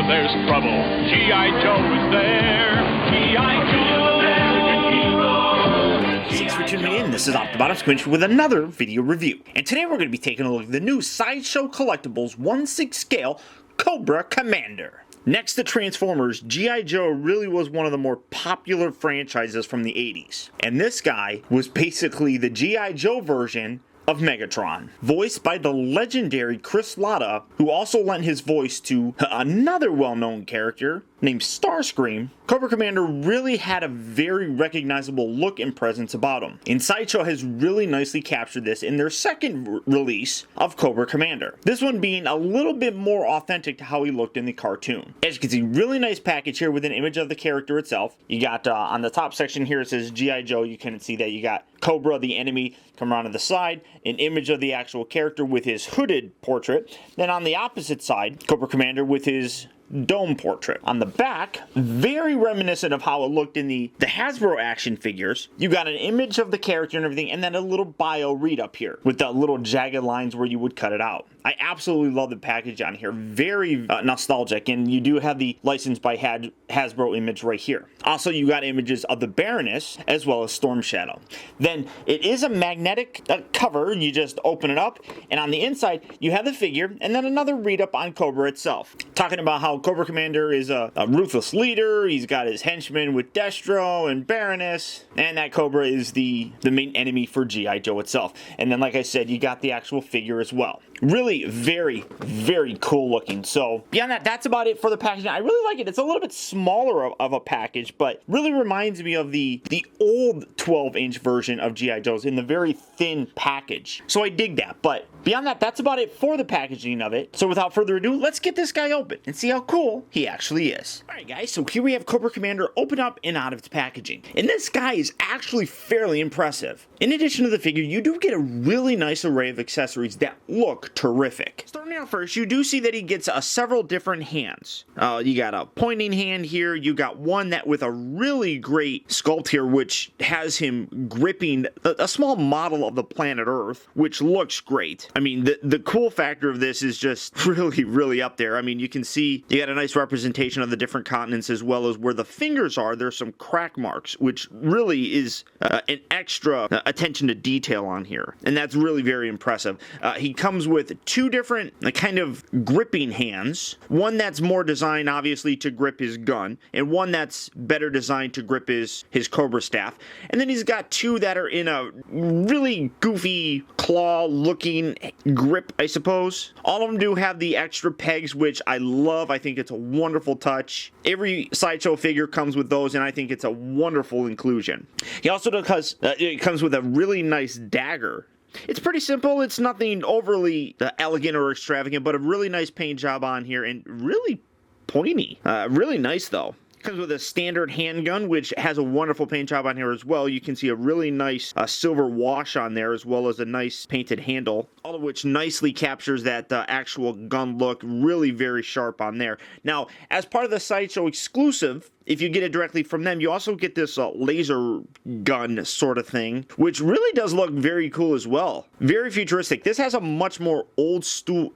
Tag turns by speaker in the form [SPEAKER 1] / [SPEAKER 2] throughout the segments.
[SPEAKER 1] when there's trouble, G.I. Joe is there. G.I. Joe, American hero.
[SPEAKER 2] Thanks for tuning in. This is optibotimus with another video review. And today we're going to be taking a look at the new Sideshow Collectibles 1/6 scale Cobra Commander. Next to Transformers, G.I. Joe really was one of the more popular franchises from the 80s. And this guy was basically the G.I. Joe version of Megatron, voiced by the legendary Chris Latta, who also lent his voice to another well-known character named Starscream. Cobra Commander really had a very recognizable look and presence about him, and Sideshow has really nicely captured this in their second release of Cobra Commander, this one being a little bit more authentic to how he looked in the cartoon. As you can see, really nice package here with an image of the character itself. You got on the top section here, it says G.I. Joe. You can see that you got Cobra, the enemy, come around to the side, an image of the actual character with his hooded portrait. Then on the opposite side, Cobra Commander with his dome portrait. On the back, very reminiscent of how it looked in the Hasbro action figures, you got an image of the character and everything, and then a little bio read up here with the little jagged lines where you would cut it out. I absolutely love the package on here. Very nostalgic, and you do have the license by Hasbro image right here. Also, you got images of the Baroness as well as Storm Shadow. Then it is a magnetic cover. You just open it up, and on the inside you have the figure and then another read up on Cobra itself, talking about how Cobra Commander is a ruthless leader. He's got his henchmen with Destro and Baroness, and that Cobra is the main enemy for G.I. Joe itself. And then, like I said, you got the actual figure as well. Really very, very cool looking. So beyond that, that's about it for the packaging. I really like it. It's a little bit smaller of a package, but really reminds me of the old 12-inch version of G.I. Joe's in the very thin package. So I dig that. But beyond that, that's about it for the packaging of it. So without further ado, let's get this guy open and see how cool he actually is. Alright guys, so here we have Cobra Commander open up and out of its packaging. And this guy is actually fairly impressive. In addition to the figure, you do get a really nice array of accessories that look terrific. Starting out first, you do see that he gets several different hands. You got a pointing hand here. You got one that with a really great sculpt here, which has him gripping a small model of the planet Earth, which looks great. I mean, the cool factor of this is just really, really up there. I mean, you can see you got a nice representation of the different continents as well as where the fingers are. There's some crack marks, which really is an extra attention to detail on here. And that's really very impressive. He comes with two different kind of gripping hands. One that's more designed, obviously, to grip his gun, and one that's better designed to grip his Cobra staff. And then he's got two that are in a really goofy claw-looking grip, I suppose. All of them do have the extra pegs, which I love. I think it's a wonderful touch. Every Sideshow figure comes with those, and I think it's a wonderful inclusion. He also it comes with a really nice dagger. It's pretty simple. It's nothing overly elegant or extravagant, but a really nice paint job on here and really pointy. Really nice though. Comes with a standard handgun, which has a wonderful paint job on here as well. You can see a really nice silver wash on there, as well as a nice painted handle, all of which nicely captures that actual gun look. Really very sharp on there. Now, as part of the Sideshow exclusive, if you get it directly from them, you also get this laser gun sort of thing, which really does look very cool as well. Very futuristic. This has a much more old school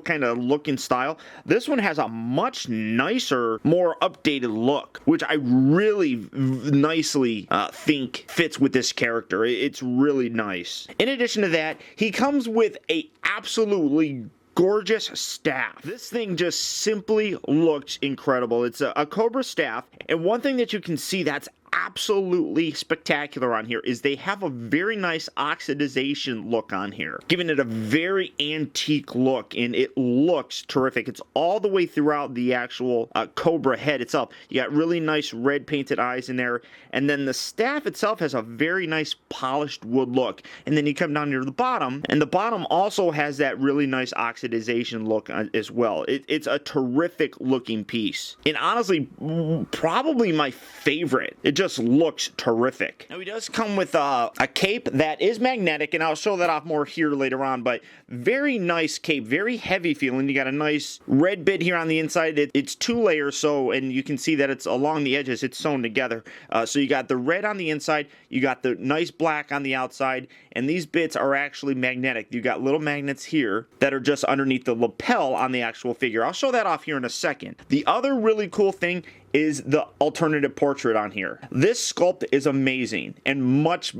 [SPEAKER 2] kind of look and style. This one has a much nicer, more updated look, which I really nicely think fits with this character. It's really nice. In addition to that, he comes with a absolutely gorgeous staff. This thing just simply looks incredible. It's a Cobra staff, and one thing that you can see that's absolutely spectacular on here is they have a very nice oxidization look on here, giving it a very antique look, and it looks terrific. It's all the way throughout the actual Cobra head itself. You got really nice red painted eyes in there, and then the staff itself has a very nice polished wood look. And then you come down near the bottom, and the bottom also has that really nice oxidization look as well. It's a terrific looking piece, and honestly, probably my favorite. It just looks terrific. Now he does come with a cape that is magnetic, and I'll show that off more here later on, but very nice cape, very heavy feeling. You got a nice red bit here on the inside. It's 2 layers, so, and you can see that it's along the edges, it's sewn together. So you got the red on the inside, you got the nice black on the outside, and these bits are actually magnetic. You got little magnets here that are just underneath the lapel on the actual figure. I'll show that off here in a second. The other really cool thing is the alternative portrait on here. This sculpt is amazing and much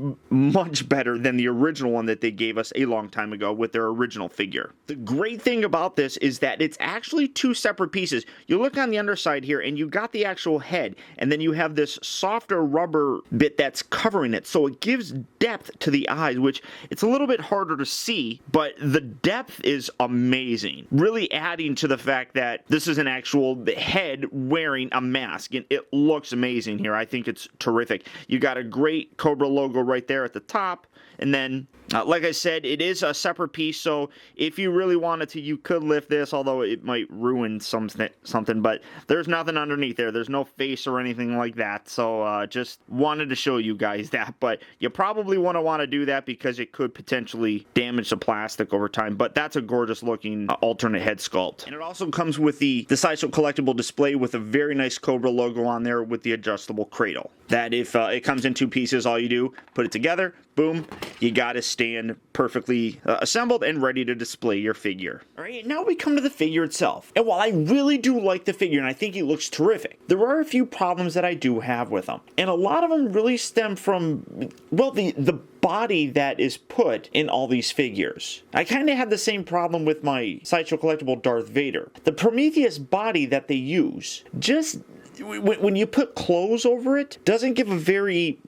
[SPEAKER 2] better than the original one that they gave us a long time ago with their original figure. The great thing about this is that it's actually 2 separate pieces. You look on the underside here and you got the actual head, and then you have this softer rubber bit that's covering it, so it gives depth to the eyes, which it's a little bit harder to see, but the depth is amazing, really adding to the fact that this is an actual head wearing a mask, and it looks amazing here. I think it's terrific. You got a great Cobra logo right there at the top, and then like I said, it is a separate piece, so if you really wanted to, you could lift this, although it might ruin something, but there's nothing underneath there. There's no face or anything like that, so just wanted to show you guys that, but you probably want to do that because it could potentially damage the plastic over time, but that's a gorgeous looking alternate head sculpt. And it also comes with the Sideshow Collectible display with a very nice Cobra logo on there with the adjustable cradle. That if it comes in 2 pieces, all you do, put it together, boom, you got to stand perfectly assembled and ready to display your figure. All right, now we come to the figure itself. And while I really do like the figure and I think he looks terrific, there are a few problems that I do have with him. And a lot of them really stem from, well, the body that is put in all these figures. I kind of had the same problem with my Sideshow Collectible Darth Vader. The Prometheus body that they use, just when you put clothes over it, doesn't give a very,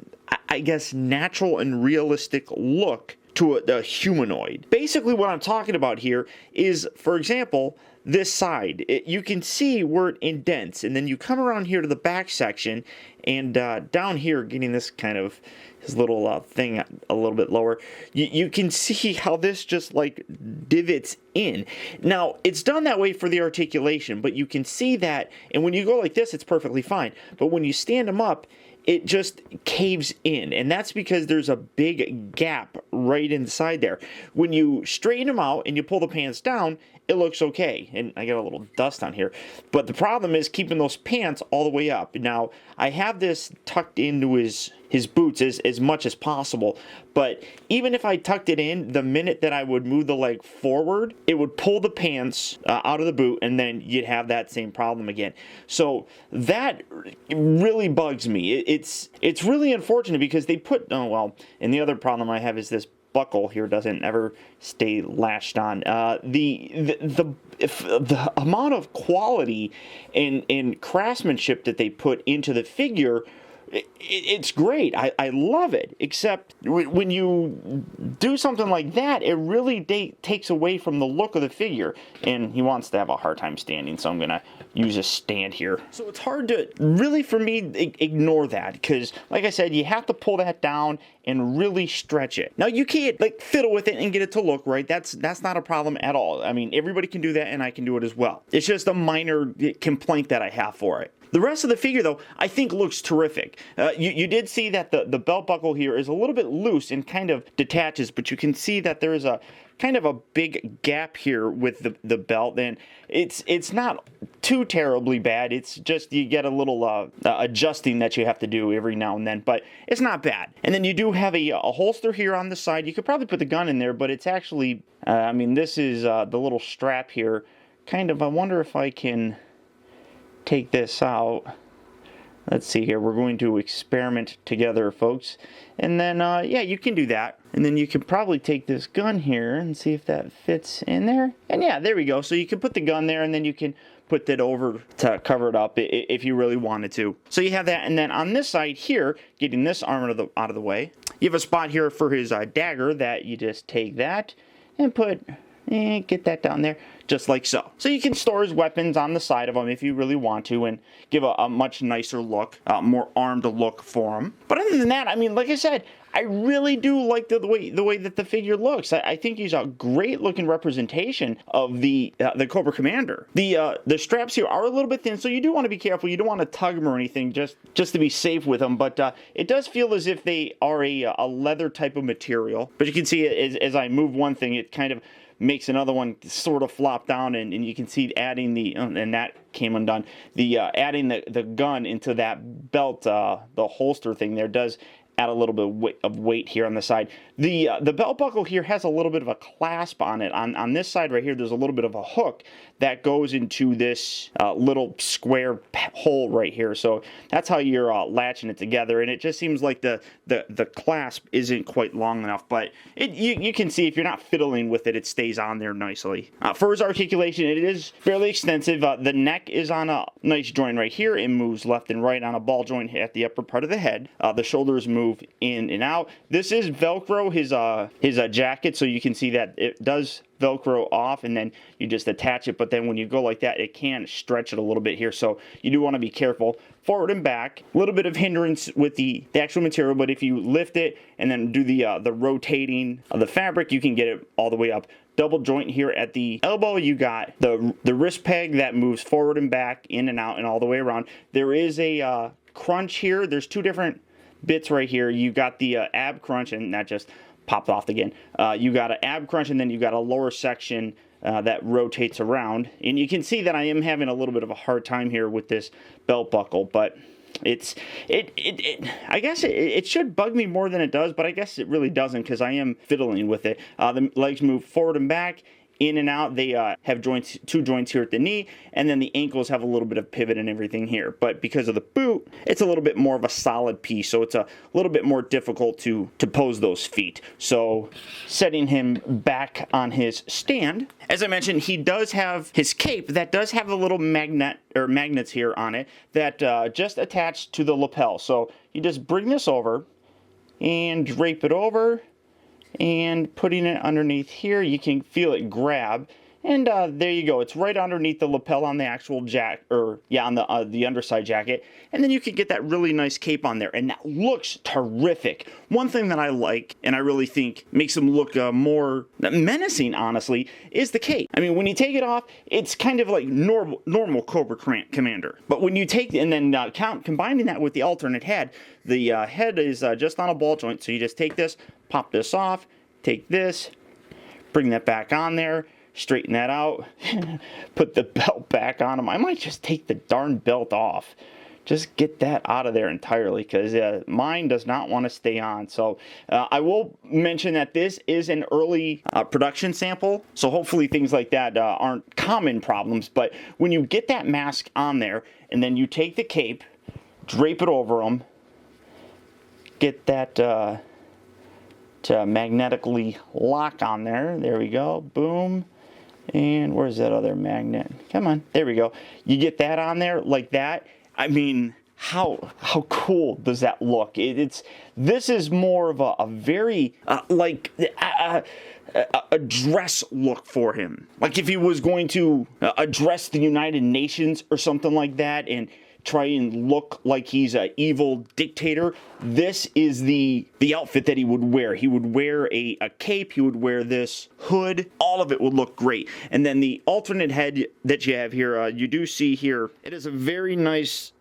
[SPEAKER 2] I guess, natural and realistic look to a humanoid. Basically what I'm talking about here is, for example, this side. You can see where it indents, and then you come around here to the back section, and down here, getting this kind of his little thing a little bit lower, you can see how this just like divots in. Now, it's done that way for the articulation, but you can see that, and when you go like this, it's perfectly fine. But when you stand them up, it just caves in, and that's because there's a big gap right inside there. When you straighten them out and you pull the pants down, it looks okay. And I got a little dust on here, but the problem is keeping those pants all the way up. Now, I have this tucked into his boots as much as possible, but even if I tucked it in, the minute that I would move the leg forward, it would pull the pants out of the boot, and then you'd have that same problem again. So that really bugs me. It's really unfortunate because they put, oh well, and the other problem I have is this buckle here doesn't ever stay lashed on. The amount of quality and craftsmanship that they put into the figure, it's great. I love it, except when you do something like that, it really takes away from the look of the figure, and he wants to have a hard time standing, so I'm gonna use a stand here. So it's hard to really, for me, ignore that, because like I said, you have to pull that down and really stretch it. Now, you can't like fiddle with it and get it to look right. That's not a problem at all. I mean, everybody can do that, and I can do it as well. It's just a minor complaint that I have for it. The rest of the figure, though, I think looks terrific. You did see that the belt buckle here is a little bit loose and kind of detaches, but you can see that there is a kind of a big gap here with the belt, and it's not too terribly bad. It's just you get a little adjusting that you have to do every now and then, but it's not bad. And then you do have a holster here on the side. You could probably put the gun in there, but it's actually, I mean, this is the little strap here. Kind of, I wonder if I can take this out. Let's see here. We're going to experiment together, folks. And then, yeah, you can do that. And then you can probably take this gun here and see if that fits in there. And yeah, there we go. So you can put the gun there, and then you can put that over to cover it up if you really wanted to. So you have that. And then on this side here, getting this arm out of the way, you have a spot here for his dagger that you just take that and put, get that down there, just like so. So you can store his weapons on the side of him if you really want to, and give a much nicer look, more armed look for him. But other than that, I mean, like I said, I really do like the way that the figure looks. I think he's a great looking representation of the Cobra Commander. The straps here are a little bit thin, so you do want to be careful. You don't want to tug them or anything, just to be safe with them. But it does feel as if they are a leather type of material. But you can see as I move one thing, it kind of makes another one sort of flop down, and you can see adding and that came undone. The adding the gun into that belt, the holster thing there does add a little bit of weight here on the side. The belt buckle here has a little bit of a clasp on it. On this side right here, there's a little bit of a hook that goes into this little square hole right here. So that's how you're latching it together. And it just seems like the clasp isn't quite long enough. But you can see if you're not fiddling with it, it stays on there nicely. For his articulation, it is fairly extensive. The neck is on a nice joint right here. It moves left and right on a ball joint at the upper part of the head. The shoulders move in and out. This is Velcro, his jacket, so you can see that it does Velcro off, and then you just attach it. But then when you go like that, it can stretch it a little bit here, so you do want to be careful. Forward and back, a little bit of hindrance with the actual material, but if you lift it and then do the rotating of the fabric, you can get it all the way up. Double joint here at the elbow. You got the wrist peg that moves forward and back, in and out, and all the way around. There is a crunch here. There's two different bits right here. You got the ab crunch, and that just popped off again. You got an ab crunch, and then you got a lower section that rotates around. And you can see that I am having a little bit of a hard time here with this belt buckle, but I guess it should bug me more than it does, but I guess it really doesn't because I am fiddling with it. The legs move forward and back, in and out. They have two joints here at the knee, and then the ankles have a little bit of pivot and everything here. But because of the boot, it's a little bit more of a solid piece, so it's a little bit more difficult to pose those feet. So setting him back on his stand, as I mentioned, he does have his cape that does have a little magnets here on it that just attach to the lapel. So you just bring this over and drape it over, and putting it underneath here, you can feel it grab, and there you go. It's right underneath the lapel on the actual on the underside jacket, and then you can get that really nice cape on there, and that looks terrific. One thing that I like, and I really think makes him look more menacing, honestly, is the cape. I mean, when you take it off, it's kind of like normal Cobra Commander, but when you take and then combining that with the alternate head, the head is just on a ball joint, so you just take this, pop this off, take this, bring that back on there, straighten that out, put the belt back on him. I might just take the darn belt off. Just get that out of there entirely, because mine does not want to stay on. So I will mention that this is an early production sample, so hopefully things like that aren't common problems. But when you get that mask on there, and then you take the cape, drape it over them, get that to magnetically lock on there. There we go. Boom. And where's that other magnet? Come on. There we go. You get that on there like that. I mean, how cool does that look? This is more of a very like a dress look for him. Like if he was going to address the United Nations or something like that, and try and look like he's an evil dictator, this is the outfit that he would wear. He would wear a cape, he would wear this hood, all of it would look great. And then the alternate head that you have here, you do see here, it is a very nice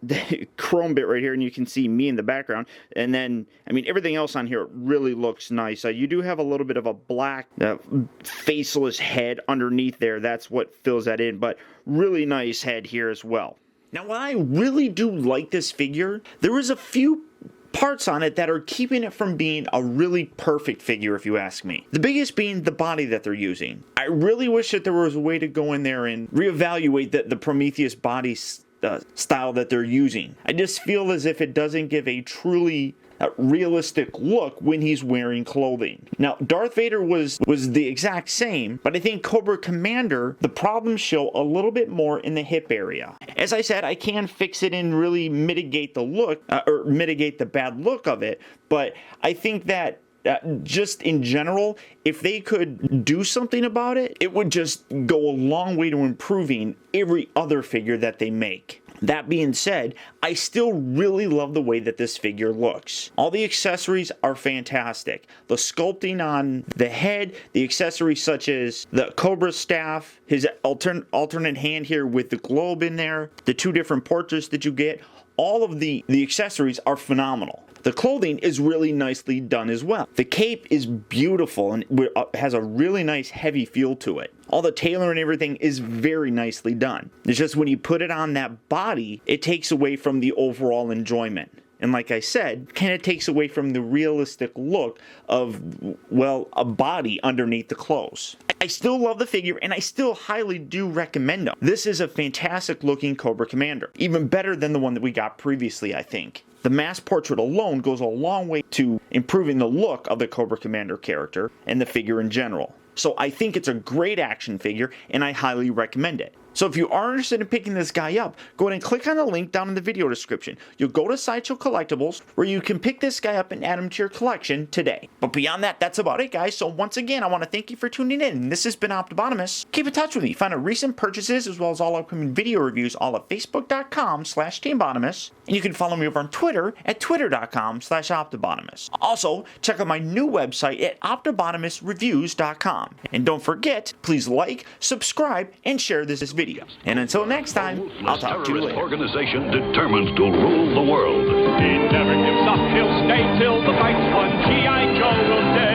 [SPEAKER 2] chrome bit right here, and you can see me in the background. And then, I mean, everything else on here really looks nice. You do have a little bit of a black, faceless head underneath there. That's what fills that in, but really nice head here as well. Now, while I really do like this figure, there is a few parts on it that are keeping it from being a really perfect figure, if you ask me. The biggest being the body that they're using. I really wish that there was a way to go in there and reevaluate the Prometheus body style that they're using. I just feel as if it doesn't give a truly realistic look when he's wearing clothing. Now, Darth Vader was the exact same, but I think Cobra Commander, the problems show a little bit more in the hip area. As I said, I can fix it and really mitigate the look, or mitigate the bad look of it, but I think that just in general, if they could do something about it, it would just go a long way to improving every other figure that they make. That being said, I still really love the way that this figure looks. All the accessories are fantastic. The sculpting on the head, the accessories such as the Cobra staff, his alternate hand here with the globe in there, the two different portraits that you get, all of the accessories are phenomenal. The clothing is really nicely done as well. The cape is beautiful and has a really nice heavy feel to it. All the tailor and everything is very nicely done. It's just when you put it on that body, it takes away from the overall enjoyment. And like I said, kind of takes away from the realistic look of, well, a body underneath the clothes. I still love the figure, and I still highly do recommend him. This is a fantastic looking Cobra Commander. Even better than the one that we got previously, I think. The mass portrait alone goes a long way to improving the look of the Cobra Commander character and the figure in general. So I think it's a great action figure, and I highly recommend it. So if you are interested in picking this guy up, go ahead and click on the link down in the video description. You'll go to Sideshow Collectibles, where you can pick this guy up and add him to your collection today. But beyond that, that's about it, guys. So once again, I want to thank you for tuning in. This has been Optibotimus. Keep in touch with me. Find out recent purchases as well as all upcoming video reviews all at facebook.com/teambotimus. And you can follow me over on Twitter at twitter.com/optibotimus. Also, check out my new website at optibotimusreviews.com. And don't forget, please like, subscribe, and share this video. And until next time, I'll talk to you later.
[SPEAKER 3] Organization determined to rule the world.
[SPEAKER 1] He never gives up, he'll stay till the fight's won. G.I. Joe will stay.